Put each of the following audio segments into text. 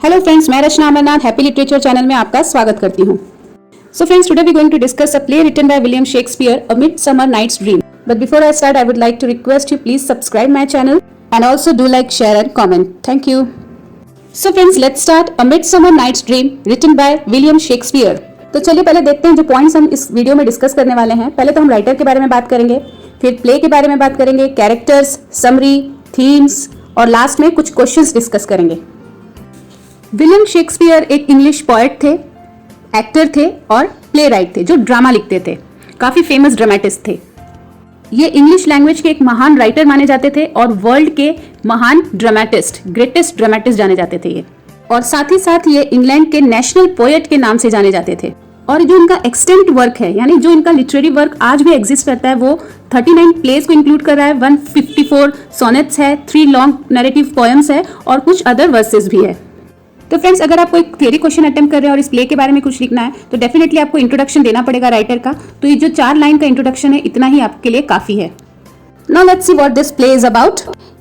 Hello friends, मैं Rachna Amarnath happy literature channel में आपका स्वागत करती हूँ। So friends, today we going to discuss a play written by William Shakespeare, a midsummer night's dream. But before I start, I would like to request you please subscribe my channel and also do like, share and comment. Thank you. So friends, let's start a midsummer night's dream written by William Shakespeare. तो चलिए पहले देखते हैं जो points हम इस video में discuss करने वाले हैं। पहले तो हम राइटर के बारे में बात करेंगे, फिर प्ले के बारे में बात करेंगे, कैरेक्टर्स, समरी, थीम्स और लास्ट में कुछ क्वेश्चंस डिस्कस करेंगे। विलियम शेक्सपियर एक इंग्लिश पोएट थे, एक्टर थे और प्ले राइट थे जो ड्रामा लिखते थे। काफी फेमस ड्रामेटिस्ट थे। ये इंग्लिश लैंग्वेज के एक महान राइटर माने जाते थे और वर्ल्ड के महान ड्रामेटिस्ट, ग्रेटेस्ट ड्रामेटिस्ट जाने जाते थे ये। और साथ ही साथ ये इंग्लैंड के नेशनल पोएट के नाम से जाने जाते थे। और जो इनका एक्सटेंट वर्क है, यानी जो इनका लिटरेरी वर्क आज भी एग्जिस्ट करता है, वो 39 प्लेस को इंक्लूड कर रहा है, 154 सोनेट्स है, 3 लॉन्ग नैरेटिव पोएम्स है और कुछ अदर वर्सेस भी है। तो फ्रेंड्स, अगर आपको एक थियरी क्वेश्चन अटेम्प्ट कर रहे हैं और इस प्ले के बारे में कुछ लिखना है तो डेफिनेटली आपको इंट्रोडक्शन देना पड़ेगा राइटर का। तो ये जो 4 लाइन का इंट्रोडक्शन है, इतना ही आपके लिए काफी है। Now let's see what this play is about.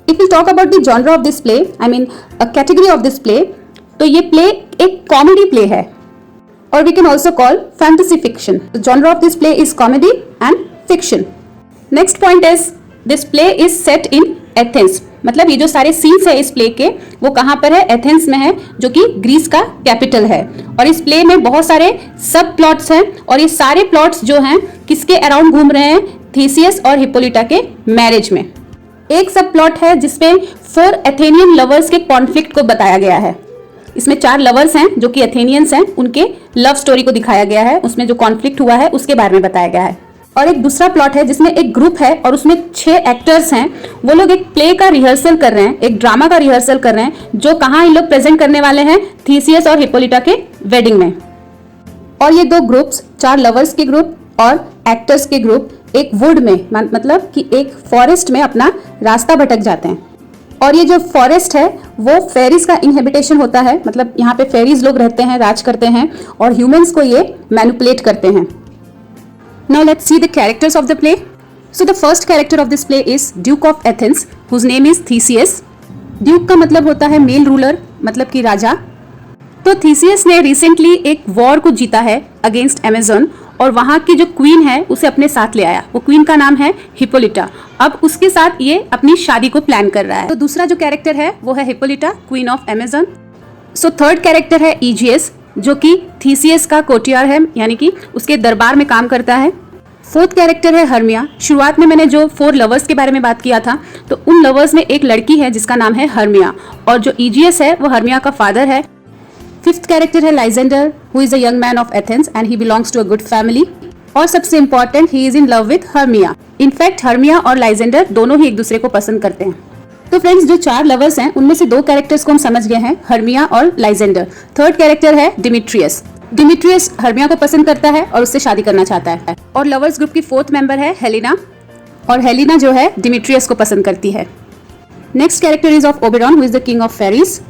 If we talk about the genre of this play, I mean a category of this play, तो ये प्ले एक कॉमेडी प्ले है और we can also call fantasy fiction. The genre of this play is comedy and fiction. Next point is this play is set in Athens. मतलब ये जो सारे scenes है इस प्ले के, वो कहाँ पर है? एथेंस में है, जो कि ग्रीस का कैपिटल है। और इस प्ले में बहुत सारे सब प्लॉट्स हैं और ये सारे प्लॉट्स जो हैं किसके अराउंड घूम रहे हैं? थीसियस और हिप्पोलिटा के मैरिज में। एक सब प्लॉट है जिसमें 4 एथेनियन लवर्स के कॉन्फ्लिक्ट को बताया गया है। इसमें 4 लवर्स हैं जो कि एथेनियंस हैं, उनके लव स्टोरी को दिखाया गया है। उसमें जो कॉन्फ्लिक्ट हुआ है उसके बारे में बताया गया है। और एक दूसरा प्लॉट है जिसमें एक ग्रुप है और उसमें 6 एक्टर्स हैं। वो लोग एक प्ले का रिहर्सल कर रहे हैं, एक ड्रामा का रिहर्सल कर रहे हैं, जो कहाँ इन लोग प्रेजेंट करने वाले हैं? थीसियस और हिप्पोलिटा के वेडिंग में। और ये 2 ग्रुप्स, 4 लवर्स के ग्रुप और एक्टर्स के ग्रुप, एक वुड में, मतलब कि एक फॉरेस्ट में अपना रास्ता भटक जाते हैं। और ये जो फॉरेस्ट है वो फेरीज का इनहेबिटेशन होता है, मतलब यहाँ पे फेरीज लोग रहते हैं, राज करते हैं और ह्यूमंस को ये मैनिपुलेट करते हैं। Now let's see the characters of the play. So the first character of this play is Duke of Athens, whose name is Theseus. Duke का मतलब होता है मेल रूलर, मतलब कि राजा। तो Theseus ने रिसेंटली एक वॉर को जीता है अगेंस्ट अमेजन और वहाँ की जो क्वीन है उसे अपने साथ ले आया। वो क्वीन का नाम है हिप्पोलिटा। अब उसके साथ ये अपनी शादी को प्लान कर रहा है। तो दूसरा जो कैरेक्टर है वो है Hippolyta, queen of Amazon. So third character है ईजियस, जो कि थीसियस का कोर्टियर है, यानी कि उसके दरबार में काम करता है। फोर्थ कैरेक्टर है हर्मिया। शुरुआत में मैंने जो 4 लवर्स के बारे में बात किया था, तो उन लवर्स में एक लड़की है जिसका नाम है हर्मिया और जो ईजियस है वो हर्मिया का फादर है। फिफ्थ कैरेक्टर है Lysander, who is a young man of Athens and he belongs to a good family. और सबसे important, he is in love with Hermia. In fact Hermia और लाइजेंडर दोनों ही एक दूसरे को पसंद करते हैं। तो फ्रेंड्स, जो 4 लवर्स हैं उनमें से 2 कैरेक्टर्स को हम समझ गए हैं, हर्मिया और लाइजेंडर। थर्ड कैरेक्टर है डिमिट्रियस। डिमिट्रियस हर्मिया को पसंद करता है और उससे शादी करना चाहता है। और लवर्स ग्रुप की 4th मेंबर है हेलिना, और हेलिना जो है डिमिट्रियस को पसंद करती है। Next character is of Oberon, who is the king of fairies.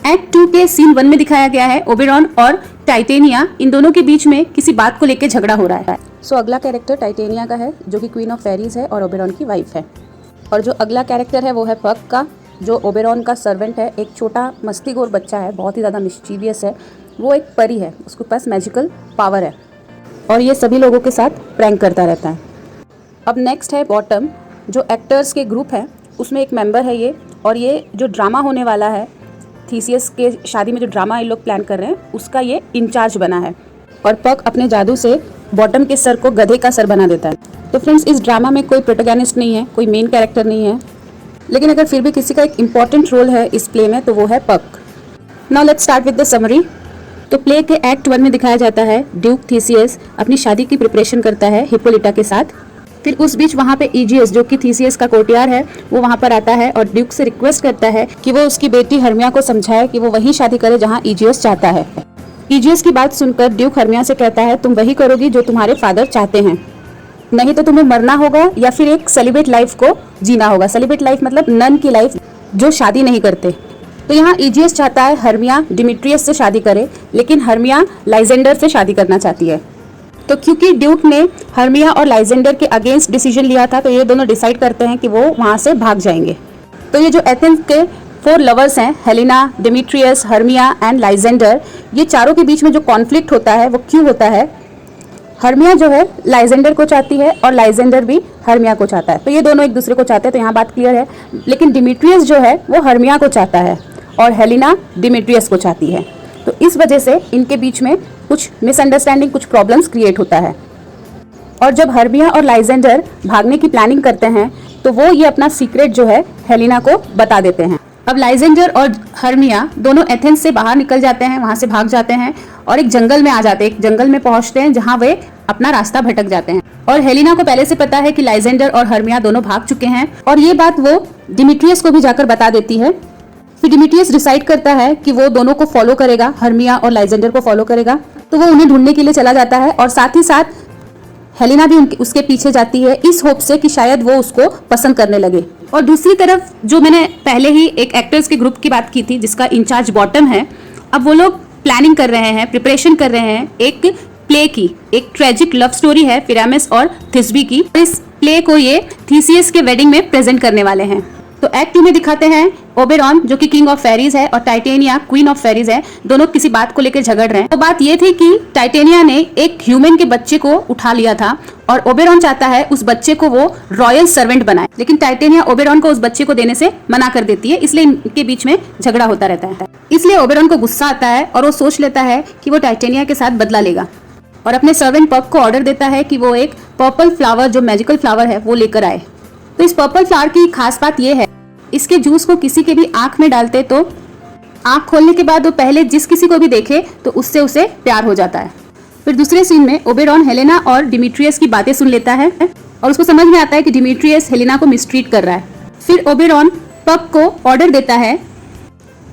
Act 2 के सीन 1 में दिखाया गया है ओबेरॉन और टाइटेनिया, इन दोनों के बीच में किसी बात को लेकर झगड़ा हो रहा है। सो अगला कैरेक्टर टाइटेनिया का है, जो कि क्वीन ऑफ फेरीज है और ओबेरॉन की वाइफ है। और जो अगला कैरेक्टर है वो है पक का, जो ओबेरॉन का सर्वेंट है। एक छोटा मस्तीखोर बच्चा है, बहुत ही ज़्यादा मिस्चीवियस है। वो एक परी है, उसके पास मैजिकल पावर है और ये सभी लोगों के साथ प्रैंक करता रहता है। अब नेक्स्ट है बॉटम, जो एक्टर्स के ग्रुप है उसमें एक मेंबर है ये। और ये जो ड्रामा होने वाला है, थीसियस के शादी में जो ड्रामा ये लोग प्लान कर रहे हैं, उसका ये इंचार्ज बना है। और पक अपने जादू से बॉटम के सर को गधे का सर बना देता है। तो फ्रेंड्स, इस ड्रामा में कोई प्रोटोगनिस्ट नहीं है, कोई मेन कैरेक्टर नहीं है, लेकिन अगर फिर भी किसी का एक इंपॉर्टेंट रोल है इस प्ले में तो वो है पक। Now let's start with the summary. तो प्ले के एक्ट 1 में दिखाया जाता है ड्यूक थीसियस अपनी शादी की प्रिपरेशन करता है हिप्पोलिटा के साथ। फिर उस बीच वहाँ पे ईजियस, जो कि थीसियस का कोर्टियर है, वो वहाँ पर आता है और ड्यूक से रिक्वेस्ट करता है कि वो उसकी बेटी हर्मिया को समझाए कि वो वही शादी करे जहाँ ईजियस चाहता है। ईजियस की बात सुनकर ड्यूक हर्मिया से कहता है, तुम वही करोगी जो तुम्हारे फादर चाहते हैं, नहीं तो तुम्हें मरना होगा या फिर एक सेलिब्रेट लाइफ को जीना होगा। सेलिब्रेट लाइफ मतलब नन की लाइफ, जो शादी नहीं करते। तो यहाँ ईजियस चाहता है हर्मिया डिमिट्रियस से शादी करे, लेकिन हर्मिया लाइजेंडर से शादी करना चाहती है। तो क्योंकि ड्यूक ने हर्मिया और लाइजेंडर के अगेंस्ट डिसीजन लिया था, तो ये दोनों डिसाइड करते हैं कि वो वहाँ से भाग जाएंगे। तो ये जो एथेंस के 4 लवर्स हैं, हेलेना, डिमिट्रियस, हर्मिया एंड लाइजेंडर, ये चारों के बीच में जो कॉन्फ्लिक्ट होता है वो क्यों होता है? हर्मिया जो है लाइजेंडर को चाहती है और लाइजेंडर भी हर्मिया को चाहता है, तो ये दोनों एक दूसरे को चाहते हैं, तो यहाँ बात क्लियर है। लेकिन डिमिट्रियस जो है वो हर्मिया को चाहता है और हेलेना डिमिट्रियस को चाहती है, तो इस वजह से इनके बीच में कुछ मिसअंडरस्टैंडिंग, कुछ प्रॉब्लम्स क्रिएट होता है। और जब हर्मिया और लाइजेंडर भागने की प्लानिंग करते हैं तो वो ये अपना सीक्रेट जो है हेलेना को बता देते हैं। अब लाइजेंडर और हर्मिया दोनों एथेंस से बाहर निकल जाते हैं, वहां से भाग जाते हैं और एक जंगल में आ जाते हैं, एक जंगल में पहुंचते हैं जहां वे अपना रास्ता भटक जाते हैं। और हेलेना को पहले से पता है कि लाइजेंडर और हर्मिया दोनों भाग चुके हैं और ये बात वो डिमिट्रियस को भी जाकर बता देती है। फिर डिमिट्रियस डिसाइड करता है कि वो दोनों को फॉलो करेगा, हर्मिया और लाइजेंडर को फॉलो करेगा, तो वो उन्हें ढूंढने के लिए चला जाता है और साथ ही साथ हेलेना भी उसके पीछे जाती है इस होप से कि शायद वो उसको पसंद करने लगे। और दूसरी तरफ जो मैंने पहले ही एक एक्टर्स के ग्रुप की बात की थी जिसका इंचार्ज बॉटम है, अब वो लोग प्लानिंग कर रहे हैं, प्रिपरेशन कर रहे हैं एक प्ले की। एक ट्रेजिक लव स्टोरी है पिरामिस और थिस्बी की। इस प्ले को ये थीसियस के वेडिंग में प्रेजेंट करने वाले हैं। तो एक्ट 2 में दिखाते हैं ओबेरॉन जो कि किंग ऑफ फेरीज है और टाइटेनिया क्वीन ऑफ फेरीज है, दोनों किसी बात को लेकर झगड़ रहे हैं। तो बात ये थी कि टाइटेनिया ने एक ह्यूमन के बच्चे को उठा लिया था और ओबेरॉन चाहता है उस बच्चे को वो रॉयल सर्वेंट बनाए, लेकिन टाइटेनिया ओबेरॉन को उस बच्चे को देने से मना कर देती है, इसलिए इनके बीच में झगड़ा होता रहता है। इसलिए ओबेरॉन को गुस्सा आता है और वो सोच लेता है कि वो टाइटेनिया के साथ बदला लेगा और अपने सर्वेंट पग को ऑर्डर देता है कि वो एक पर्पल फ्लावर जो मैजिकल फ्लावर है वो लेकर आए। तो इस पर्पल फ्लावर की खास बात ये है, इसके जूस को किसी के भी आंख में डालते तो आंख खोलने के बाद वो पहले जिस किसी को भी देखे तो उससे उसे प्यार हो जाता है। फिर दूसरे सीन में ओबेरॉन हेलेना और डिमिट्रियस की बातें सुन लेता है और उसको समझ में आता है कि डिमिट्रियस हेलेना को मिसट्रीट कर रहा है। फिर ओबेरॉन पग को ऑर्डर देता है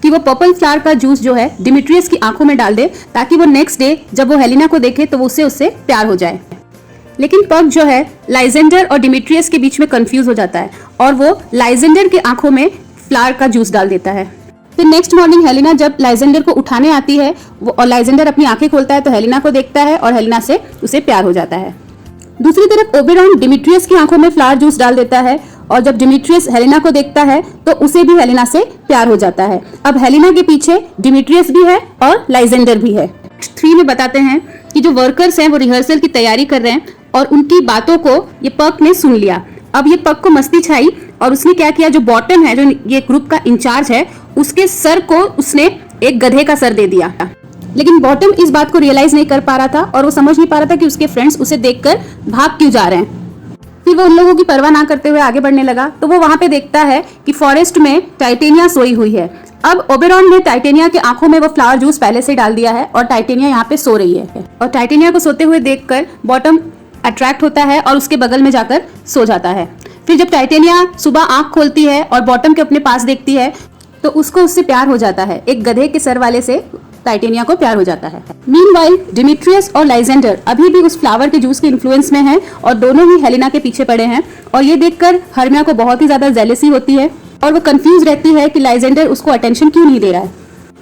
कि वो पर्पल फ्लावर का जूस जो है डिमिट्रियस की आंखों में डाल दे ताकि वो नेक्स्ट डे जब वो हेलेना को देखे तो उससे प्यार हो जाए। लेकिन पग जो है लाइजेंडर और डिमिट्रियस के बीच में कंफ्यूज हो जाता है और वो लाइजेंडर की आंखों में फ्लावर का जूस डाल देता है। फिर नेक्स्ट मॉर्निंग हेलेना जब लाइजेंडर को उठाने आती है वो और लाइजेंडर अपनी आंखें खोलता है तो हेलेना को देखता है और हेलेना से उसे प्यार हो जाता है। दूसरी तरफ ओबेरॉन डिमिट्रियस की आंखों में फ्लावर जूस डाल देता है और जब डिमिट्रियस हेलेना को देखता है तो उसे भी हेलेना से प्यार हो जाता है। अब हेलेना के पीछे डिमिट्रियस भी है और लाइजेंडर भी है। 3 में बताते हैं कि जो वर्कर्स हैं वो रिहर्सल की तैयारी कर रहे हैं और उनकी बातों को ये पग ने सुन लिया। अब ये पग को मस्ती छाई और उसने क्या किया, जो बॉटम है जो ये ग्रुप का इंचार्ज है उसके सर को उसने एक गधे का सर दे दिया। लेकिन बॉटम इस बात को रियलाइज नहीं कर पा रहा था और वो समझ नहीं पा रहा था कि उसके फ्रेंड्स उसे देखकर भाग क्यों जा रहे हैं। फिर वो उन लोगों की परवाह ना करते हुए आगे बढ़ने लगा तो वो वहां पे देखता है कि फॉरेस्ट में टाइटेनिया सोई हुई है। अब ओबेरॉन ने टाइटेनिया की आंखों में वो फ्लावर जूस पहले से डाल दिया है और टाइटेनिया यहाँ पे सो रही है और टाइटेनिया को सोते हुए देखकर बॉटम अट्रैक्ट होता है और उसके बगल में जाकर सो जाता है। फिर जब टाइटेनिया सुबह आंख खोलती है और बॉटम के अपने पास देखती है तो उसको उससे प्यार हो जाता है। एक गधे के सर वाले से टाइटेनिया को प्यार हो जाता है। मीनवाइल डिमिट्रियस और लाइजेंडर अभी भी उस फ्लावर के जूस के इन्फ्लुएंस में हैं और दोनों ही हेलेना के पीछे पड़े हैं और ये देखकर हर्मिया को बहुत ही ज्यादा जेलसी होती है और वो कंफ्यूज रहती है कि लाइजेंडर उसको अटेंशन क्यों नहीं दे रहा है।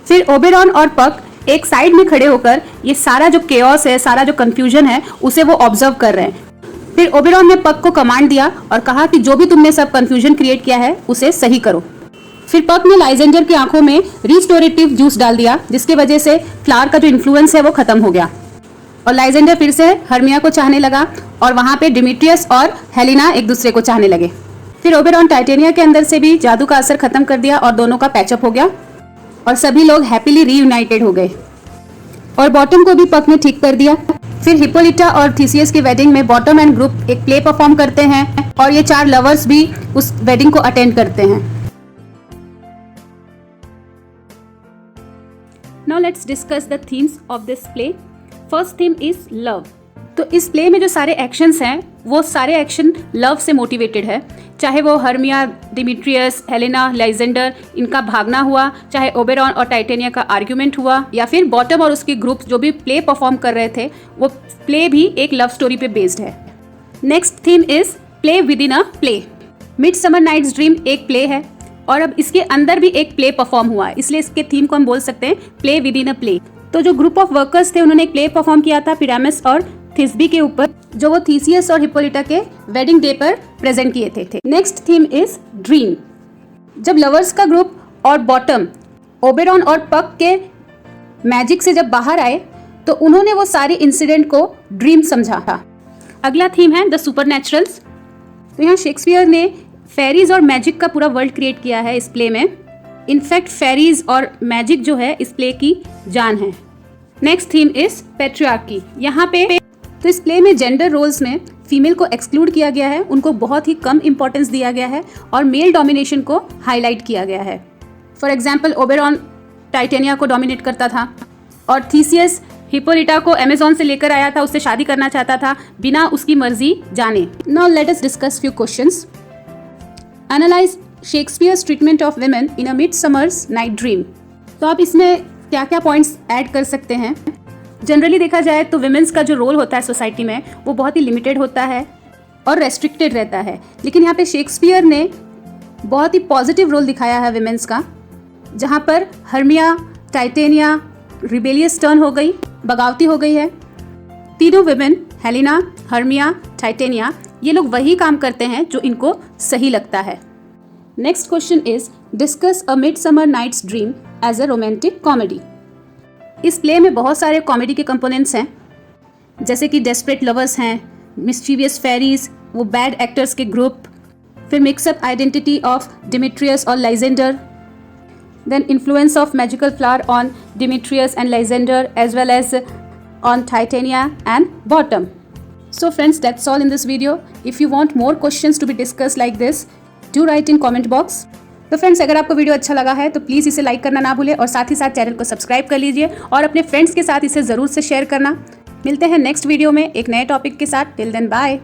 फिर ओबेरॉन और पग एक साइड में खड़े होकर ये सारा जो केओस है, सारा जो कंफ्यूजन है उसे वो ऑब्जर्व कर रहे हैं। फिर ओबेरॉन ने पग को कमांड दिया और कहा कि जो भी तुमने सब कंफ्यूजन क्रिएट किया है उसे सही करो। फिर पग ने लाइजेंडर की आंखों में रिस्टोरेटिव जूस डाल दिया जिसकी वजह से फ्लावर का जो इन्फ्लुएंस है वो खत्म हो गया और लाइजेंडर फिर से हर्मिया को चाहने लगा और वहां पे डिमिट्रियस और हेलेना एक दूसरे को चाहने लगे। फिर ओबेरॉन टाइटेनिया के अंदर से भी जादू का असर खत्म कर दिया और दोनों का पैचअप हो गया और सभी लोग हैप्पीली रीयूनाइटेड हो गए और बॉटम को भी पग ने ठीक कर दिया। फिर हिप्पोलिटा और थीसियस की वेडिंग में बॉटम एंड ग्रुप एक प्ले परफॉर्म करते हैं और ये 4 लवर्स भी उस वेडिंग को अटेंड करते हैं। Now let's discuss the themes of this play. First theme is love. तो इस प्ले में जो सारे एक्शंस हैं वो सारे एक्शन लव से मोटिवेटेड है। चाहे वो हर्मिया, डिमिट्रियस, हेलेना, लाइजेंडर इनका भागना हुआ, चाहे ओबेरॉन और टाइटेनिया का आर्ग्यूमेंट हुआ या फिर बॉटम और उसके ग्रुप जो भी प्ले परफॉर्म कर रहे थे वो प्ले भी एक लव स्टोरी पे बेस्ड है। Next theme is play within a play. Midsummer night's dream एक प्ले है और अब इसके अंदर भी एक प्ले परफॉर्म हुआ है, इसलिए इसके थीम को हम बोल सकते हैं play within a play. तो जो ग्रुप ऑफ वर्कर्स थे उन्होंने एक प्ले परफॉर्म किया था पिरामिस और थिस्बी के ऊपर, जो वो थीसियस और हिप्पोलिटा के वेडिंग डे पर प्रेजेंट किए थे। Next theme is dream. जब लवर्स का ग्रुप और बॉटम ओबेरॉन और पक के मैजिक से जब बाहर आए तो उन्होंने वो सारे इंसिडेंट को ड्रीम समझा था। अगला थीम है द सुपरनैचुरल्स। तो यहाँ शेक्सपियर ने फेरीज और मैजिक का पूरा वर्ल्ड क्रिएट किया है इस प्ले में। इनफैक्ट फेरीज और मैजिक जो है इस प्ले की जान है। Next theme is patriarchy. यहाँ पे तो इस प्ले में जेंडर रोल्स में फीमेल को एक्सक्लूड किया गया है, उनको बहुत ही कम इंपॉर्टेंस दिया गया है और मेल डोमिनेशन को हाईलाइट किया गया है। फॉर एग्जाम्पल ओबेरॉन टाइटेनिया को डोमिनेट करता था और थीसियस हिप्पोलिटा को अमेज़न से लेकर आया था, उससे शादी करना चाहता था बिना उसकी मर्जी जाने। Now let us discuss few questions. Analyse Shakespeare's treatment of women in a Midsummer's night dream. तो आप इसमें क्या क्या पॉइंट्स ऐड कर सकते हैं? जनरली देखा जाए तो वुमेन्स का जो रोल होता है सोसाइटी में वो बहुत ही लिमिटेड होता है और रेस्ट्रिक्टेड रहता है, लेकिन यहाँ पे शेक्सपियर ने बहुत ही पॉजिटिव रोल दिखाया है वुमेन्स का, जहाँ पर हर्मिया टाइटेनिया रिबेलियस टर्न हो गई, बगावती हो गई है। तीनों वुमेन हेलेना, हर्मिया, टाइटेनिया ये लोग वही काम करते हैं जो इनको सही लगता है। Next question is discuss a midsummer night's dream as a romantic comedy. इस प्ले में बहुत सारे कॉमेडी के कंपोनेंट्स हैं, जैसे कि डेस्परेट लवर्स हैं, मिस्चीवियस फेरीज, वो बैड एक्टर्स के ग्रुप, फिर मिक्सअप आइडेंटिटी ऑफ डिमिट्रियस और Lysander, then influence of magical flower on Demetrius and Lysander as well as on Titania and Bottom. So friends, that's all in this video. If you want more questions to be discussed like this, do write in comment box. तो friends, अगर आपको video अच्छा लगा है तो please इसे like करना ना भूलें और साथ ही साथ चैनल को सब्सक्राइब कर लीजिए और अपने फ्रेंड्स के साथ इसे ज़रूर से शेयर करना। मिलते हैं नेक्स्ट वीडियो में एक नए टॉपिक के साथ। Till then bye.